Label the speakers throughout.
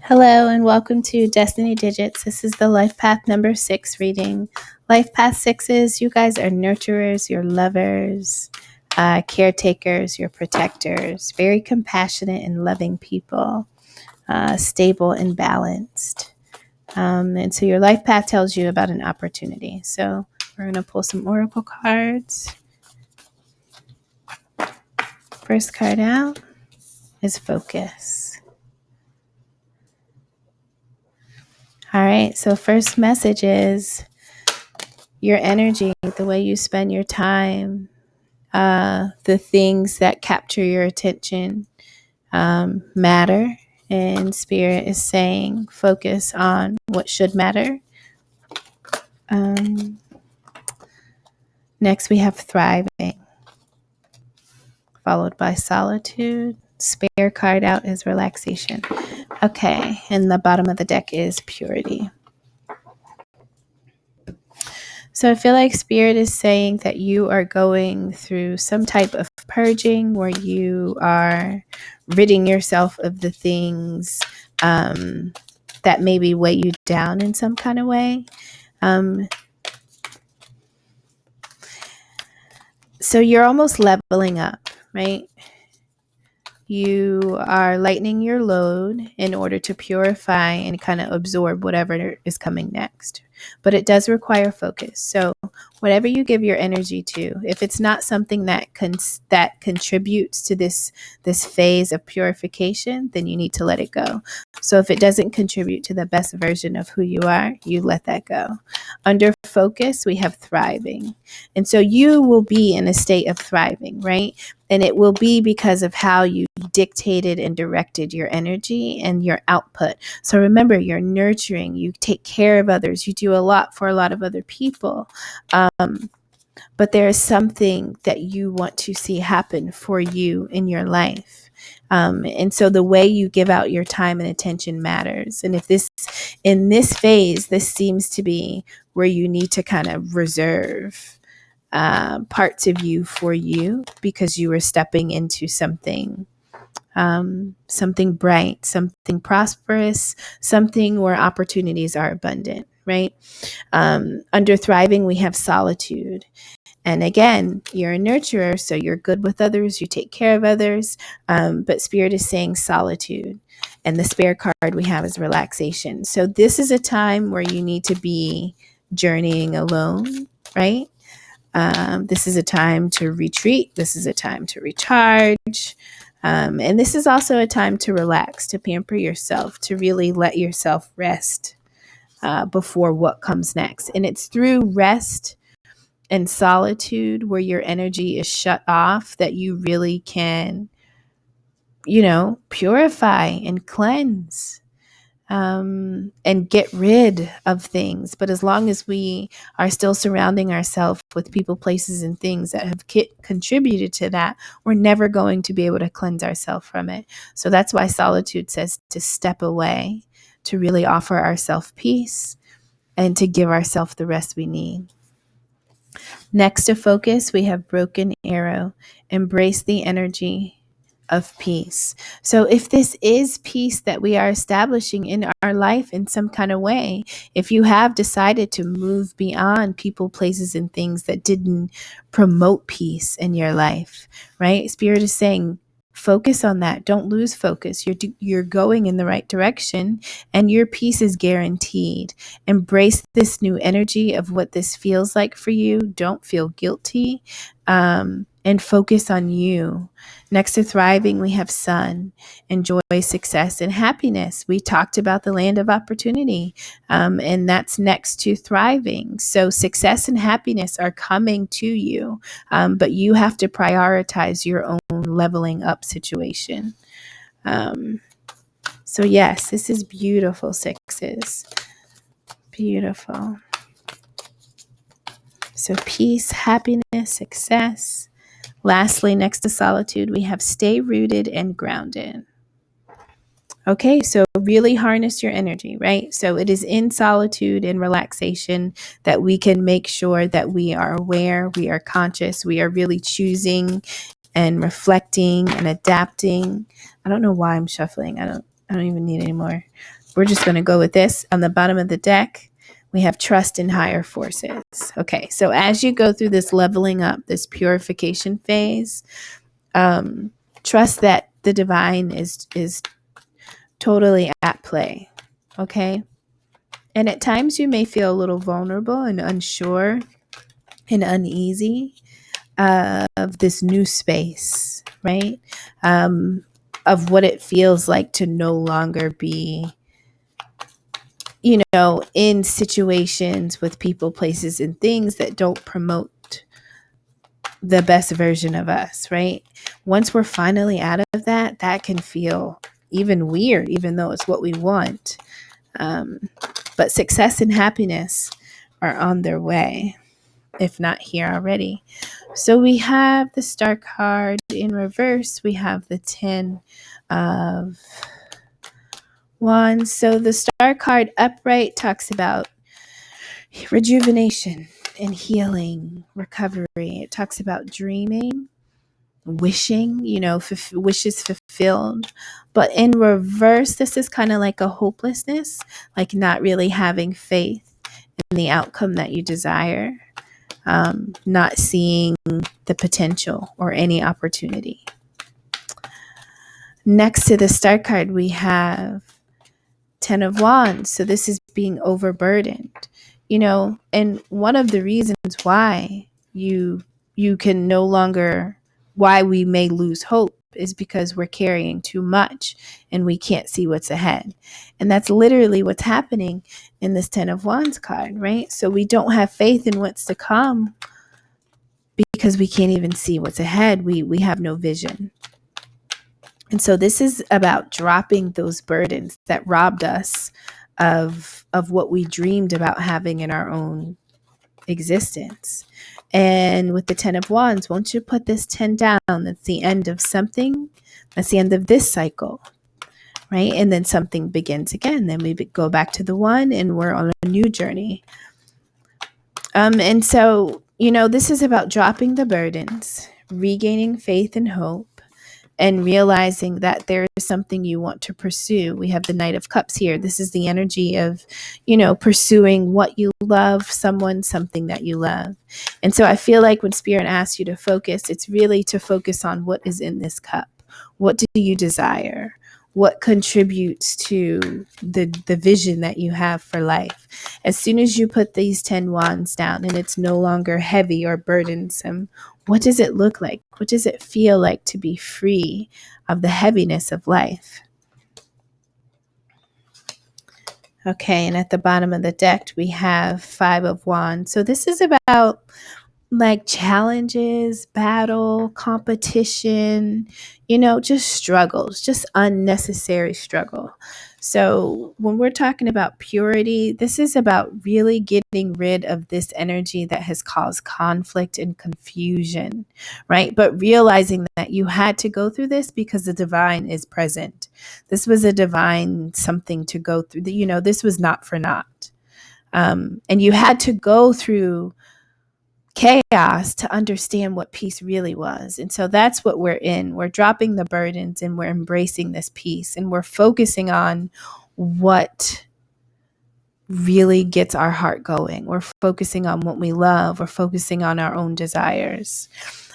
Speaker 1: Hello and welcome to Destiny Digits. This is the Life Path number 6 reading. Life Path 6s, you guys are nurturers, you're lovers, caretakers, you're protectors, very compassionate and loving people, stable and balanced. And so your life path tells you about an opportunity. So we're going to pull some oracle cards. First card out is focus. All right, so first message is your energy, the way you spend your time, the things that capture your attention matter. And Spirit is saying focus on what should matter. Next, we have thriving, followed by solitude. Spare card out is relaxation. Okay, and the bottom of the deck is purity. So I feel like Spirit is saying that you are going through some type of purging where you are ridding yourself of the things that maybe weigh you down in some kind of way. So you're almost leveling up, right? You are lightening your load in order to purify and kind of absorb whatever is coming next. But it does require focus. So whatever you give your energy to, if it's not something that contributes to this phase of purification, then you need to let it go. So if it doesn't contribute to the best version of who you are, you let that go. Under focus, we have thriving. And so you will be in a state of thriving, right? And it will be because of how you dictated and directed your energy and your output. So remember, you're nurturing, you take care of others, you do a lot for a lot of other people. But there is something that you want to see happen for you in your life. And so the way you give out your time and attention matters. And if in this phase, this seems to be where you need to kind of reserve parts of you for you, because you are stepping into something bright, something prosperous, something where opportunities are abundant, right? Under thriving, we have solitude. And again, you're a nurturer, so you're good with others, you take care of others, but Spirit is saying solitude. And the spare card we have is relaxation. So this is a time where you need to be journeying alone, right? This is a time to retreat. This is a time to recharge. And this is also a time to relax, to pamper yourself, to really let yourself rest before what comes next. And it's through rest and solitude where your energy is shut off that you really can, purify and cleanse. And get rid of things. But as long as we are still surrounding ourselves with people, places, and things that have contributed to that, we're never going to be able to cleanse ourselves from it. So that's why solitude says to step away, to really offer ourselves peace, and to give ourselves the rest we need. Next to focus, we have broken arrow. Embrace the energy of peace. So if this is peace that we are establishing in our life in some kind of way, if you have decided to move beyond people, places, and things that didn't promote peace in your life, right? Spirit is saying, focus on that. Don't lose focus. You're going in the right direction, and your peace is guaranteed. Embrace this new energy of what this feels like for you. Don't feel guilty, and focus on you. Next to thriving, we have sun, enjoy, success, and happiness. We talked about the land of opportunity, and that's next to thriving. So success and happiness are coming to you, but you have to prioritize your own leveling up situation. So yes, this is beautiful, sixes. Beautiful. So peace, happiness, success. Lastly, next to solitude, we have stay rooted and grounded. Okay, so really harness your energy, right? So it is in solitude and relaxation that we can make sure that we are aware, we are conscious, we are really choosing and reflecting and adapting. I don't know why I'm shuffling. I don't even need any more. We're just going to go with this. On the bottom of the deck, we have trust in higher forces. Okay, so as you go through this leveling up, this purification phase, trust that the divine is totally at play. Okay, and at times you may feel a little vulnerable and unsure and uneasy of this new space, right? Of what it feels like to no longer be, in situations with people, places, and things that don't promote the best version of us, right? Once we're finally out of that, that can feel even weird, even though it's what we want. But success and happiness are on their way, if not here already. So we have the Star card in reverse. We have the 10 of Wands. So the Star card upright talks about rejuvenation and healing, recovery. It talks about dreaming, wishing, wishes fulfilled. But in reverse, this is kind of like a hopelessness, like not really having faith in the outcome that you desire, not seeing the potential or any opportunity. Next to the Star card, we have 10 of Wands. So this is being overburdened, and one of the reasons why you can no longer, why we may lose hope is because we're carrying too much and we can't see what's ahead. And that's literally what's happening in this 10 of Wands card, right? So we don't have faith in what's to come because we can't even see what's ahead. We have no vision. And so this is about dropping those burdens that robbed us of what we dreamed about having in our own existence. And with the 10 of Wands, won't you put this 10 down? That's the end of something. That's the end of this cycle, right? And then something begins again. Then we go back to the 1 and we're on a new journey. And so, this is about dropping the burdens, regaining faith and hope, and realizing that there is something you want to pursue. We have the Knight of Cups here. This is the energy of, pursuing what you love, something that you love. And so I feel like when Spirit asks you to focus, it's really to focus on what is in this cup. What do you desire? What contributes to the vision that you have for life? As soon as you put these 10 wands down and it's no longer heavy or burdensome, what does it look like? What does it feel like to be free of the heaviness of life? Okay, and at the bottom of the deck, we have 5 of Wands. So this is about like challenges, battle, competition, just struggles, just unnecessary struggle. So when we're talking about purity, this is about really getting rid of this energy that has caused conflict and confusion, right? But realizing that you had to go through this because the divine is present. This was a divine something to go through. This was not for naught. And you had to go through chaos to understand what peace really was. And so that's what we're in. We're dropping the burdens and we're embracing this peace, and we're focusing on what really gets our heart going. We're focusing on what we love. We're focusing on our own desires.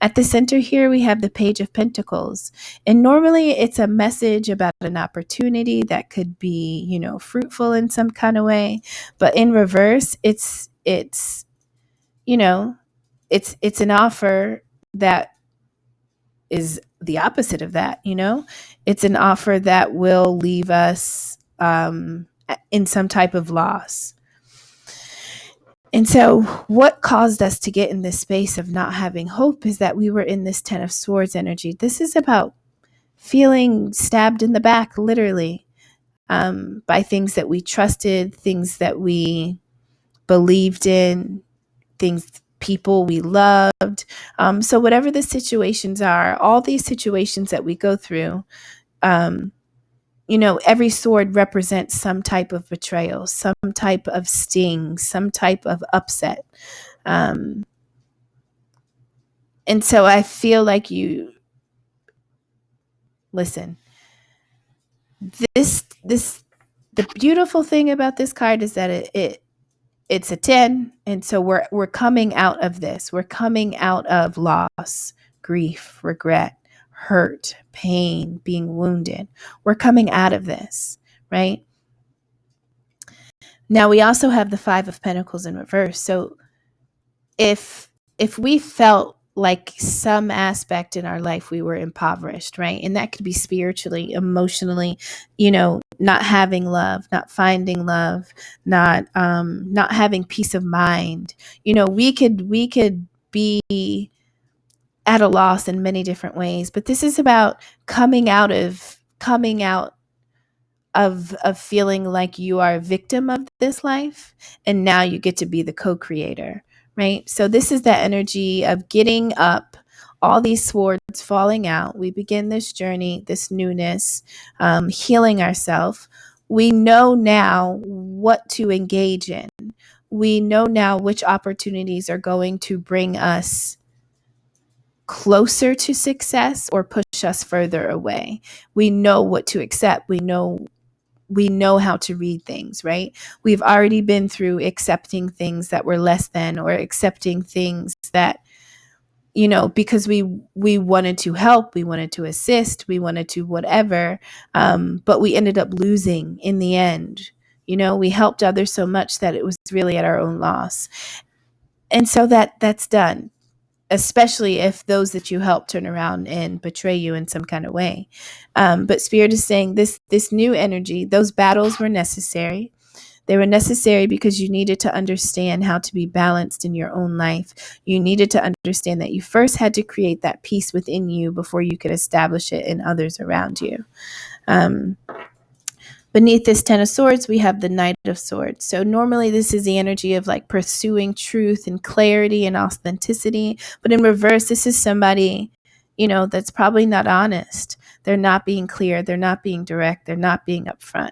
Speaker 1: At the center here, we have the Page of Pentacles. And normally it's a message about an opportunity that could be, fruitful in some kind of way. But in reverse, it's an offer that is the opposite of that. It's an offer that will leave us in some type of loss. And so what caused us to get in this space of not having hope is that we were in this 10 of Swords energy. This is about feeling stabbed in the back, literally, by things that we trusted, things that we believed in, people we loved. So whatever the situations are, all these situations that we go through, every sword represents some type of betrayal, some type of sting, some type of upset. And so I feel like listen, this the beautiful thing about this card is that it's a 10, and so we're coming out of this. We're coming out of loss, grief, regret, hurt, pain, being wounded. We're coming out of this, right? Now we also have the 5 of Pentacles in reverse. So if we felt like some aspect in our life we were impoverished, right? And that could be spiritually, emotionally, not having love, not finding love, not having peace of mind. We could be at a loss in many different ways, but this is about coming out of feeling like you are a victim of this life, and now you get to be the co-creator, right? So this is that energy of getting up, all these swords falling out. We begin this journey, this newness, healing ourselves. We know now what to engage in. We know now which opportunities are going to bring us closer to success or push us further away. We know what to accept. We know how to read things, right? We've already been through accepting things that were less than, or accepting things that, because we wanted to help, we wanted to assist, we wanted to whatever, but we ended up losing in the end. We helped others so much that it was really at our own loss. And so that's done, especially if those that you help turn around and betray you in some kind of way. But Spirit is saying this new energy, those battles were necessary. They were necessary because you needed to understand how to be balanced in your own life. You needed to understand that you first had to create that peace within you before you could establish it in others around you. Beneath this 10 of Swords, we have the Knight of Swords. So normally this is the energy of like pursuing truth and clarity and authenticity. But in reverse, this is somebody, that's probably not honest. They're not being clear. They're not being direct. They're not being upfront.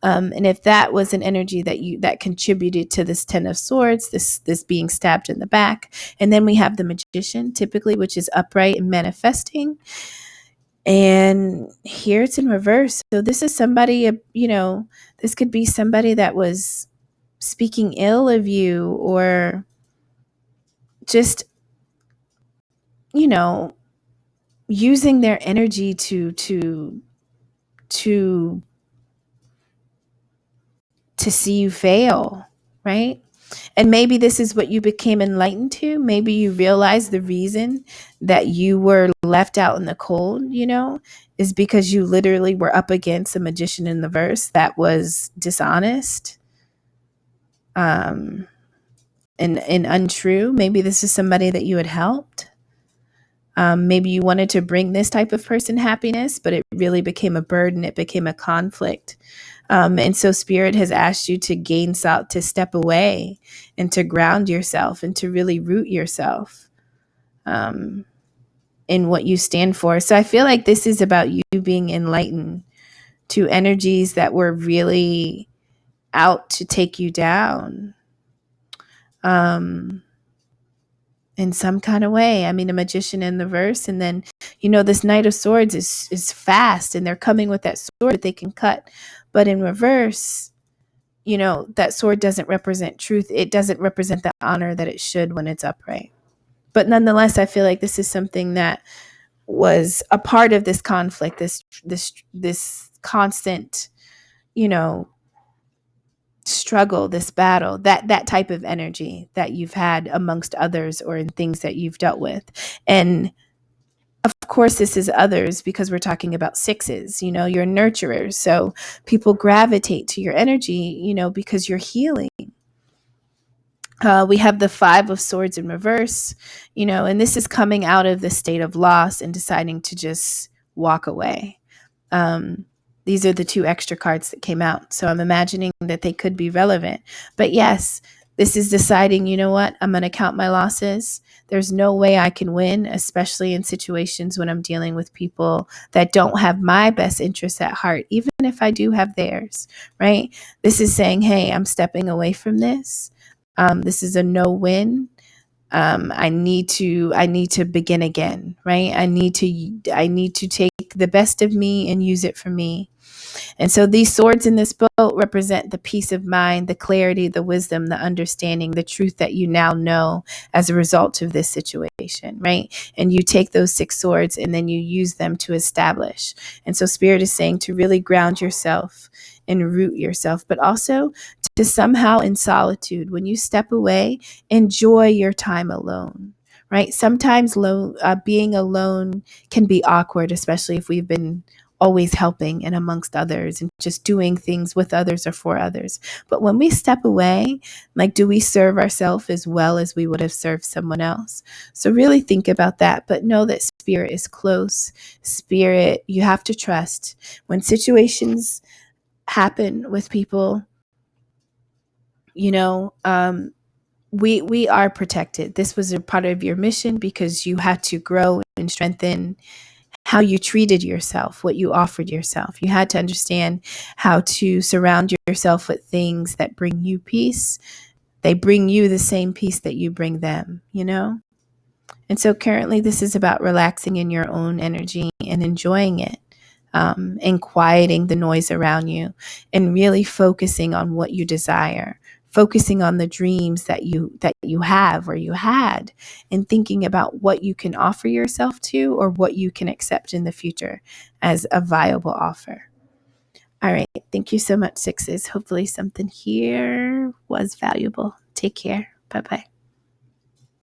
Speaker 1: And if that was an energy that contributed to this 10 of Swords, this being stabbed in the back, and then we have the Magician, typically, which is upright and manifesting. And here it's in reverse. So this is somebody, this could be somebody that was speaking ill of you, or just, using their energy to see you fail, right? And maybe this is what you became enlightened to. Maybe you realized the reason that you were left out in the cold, is because you literally were up against a magician in the verse that was dishonest, and untrue. Maybe this is somebody that you had helped. Maybe you wanted to bring this type of person happiness, but it really became a burden. It became a conflict. And so Spirit has asked you to to step away and to ground yourself and to really root yourself in what you stand for. So I feel like this is about you being enlightened to energies that were really out to take you down in some kind of way. I mean, a magician in the verse, and then, this Knight of Swords is fast, and they're coming with that sword that they can cut. But in reverse, that sword doesn't represent truth. It doesn't represent the honor that it should when it's upright. But nonetheless, I feel like this is something that was a part of this conflict, this constant, struggle, this battle, that type of energy that you've had amongst others or in things that you've dealt with. And of course, this is others because we're talking about sixes, you're nurturers. So people gravitate to your energy, because you're healing. We have the 5 of Swords in reverse, and this is coming out of the state of loss and deciding to just walk away. These are the 2 extra cards that came out. So I'm imagining that they could be relevant. But yes, this is deciding, what, I'm going to count my losses. There's no way I can win, especially in situations when I'm dealing with people that don't have my best interests at heart, even if I do have theirs, right? This is saying, hey, I'm stepping away from this. This is a no-win. I need to begin again, right? I need to take the best of me and use it for me. And so these swords in this boat represent the peace of mind, the clarity, the wisdom, the understanding, the truth that you now know as a result of this situation, right? And you take those 6 swords and then you use them to establish. And so Spirit is saying to really ground yourself and root yourself, but also to somehow in solitude, when you step away, enjoy your time alone. Right? Sometimes being alone can be awkward, especially if we've been always helping and amongst others and just doing things with others or for others. But when we step away, like, do we serve ourselves as well as we would have served someone else? So really think about that, but know that Spirit is close. Spirit, you have to trust. When situations happen with people, you know, we are protected. This was a part of your mission because you had to grow and strengthen how you treated yourself, what you offered yourself. You had to understand how to surround yourself with things that bring you peace. They bring you the same peace that you bring them, you know? And so currently this is about relaxing in your own energy and enjoying it. And quieting the noise around you and really focusing on what you desire, focusing on the dreams that you have or you had, and thinking about what you can offer yourself to or what you can accept in the future as a viable offer. All right. Thank you so much, 6s. Hopefully something here was valuable. Take care. Bye-bye.